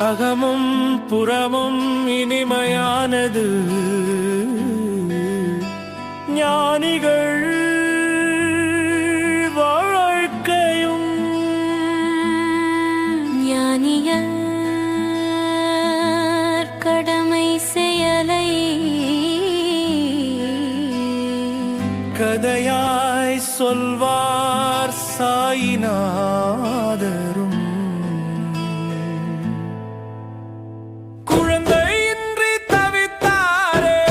அகமும் புறமும் இனிமையானது, ஞானிகள் வாழ்க்கையும் ஞானியர் கடமை செயலை கதையாய் சொல்வார் சாயிநாதரும். குழந்தையின்றி தவித்தாரே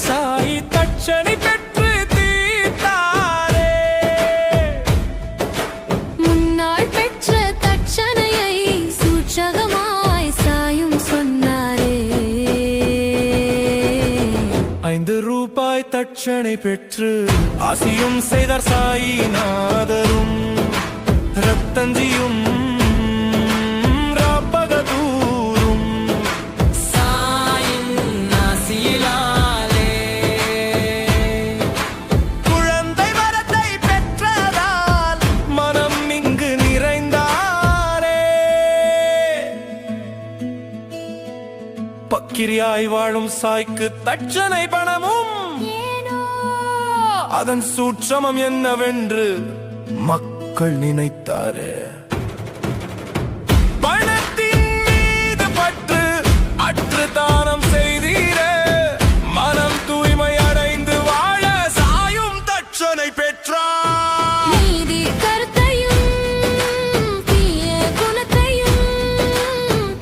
சாயி தட்சணை பெற்று தீர்த்தாரே. முன்னாள் பெற்ற தட்சணையை சூட்சகமாய் சாயும் சொன்னாரே. 5 ரூபாய் தட்சணை பெற்று ஆசியும் செய்தார் சாயிநாதரும். ரத்தஞ்சியும் ராப்பகதூரும் சாயின் ஆசியினாலே குழந்தை வரத்தை பெற்றதால் மனம் இங்கு நிறைந்தாரே. பக்கிரியாய் வாழும் சாய்க்கு தட்சணை பணமும் அதன் சூட்சமம் என்னவென்று மக்கள் நினைத்தாரே. பணத்தின் மீது பற்று அற்று தானம் செய்தீரே, மனம் தூய்மை அடைந்து வாழ சாயும் தட்சணை பெற்றார். நீதி கருத்தையும் தீய குணத்தையும்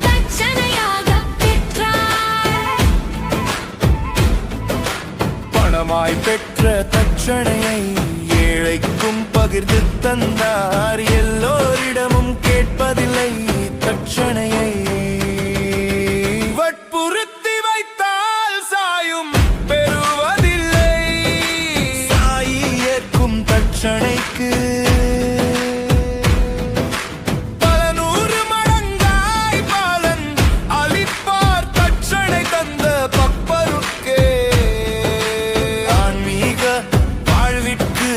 தட்சணையாக பெற்றார். பணமாய் பெற்ற தட்சணையை ஏழைக்கும் பகிர்ந்து தந்தார். எல்லோரிடமும் கேட்பதில்லை தட்சணையை. வற்புறுத்தி வைத்தால் சாயும் பெறுவதில்லை. சாயி ஏற்கும் தட்சணைக்கு பல 100 மடங்காய் பலன் அளிப்பார் தட்சணை தந்த பப்பருக்கே. ஆன்மீக வாழ்விற்கு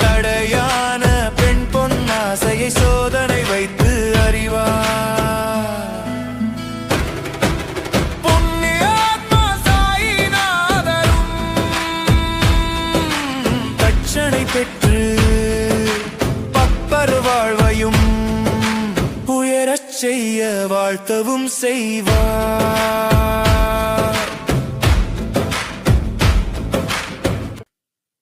தடையான பெண் பொன்னாசையை சோதனை வைத்து அறிவார். புண்ணியாத்மா சாயிநாதரும் தட்சணை பெற்று பப்பர் வாழ்வையும் உயரச் செய்ய வாழ்த்தவும் செய்வார்.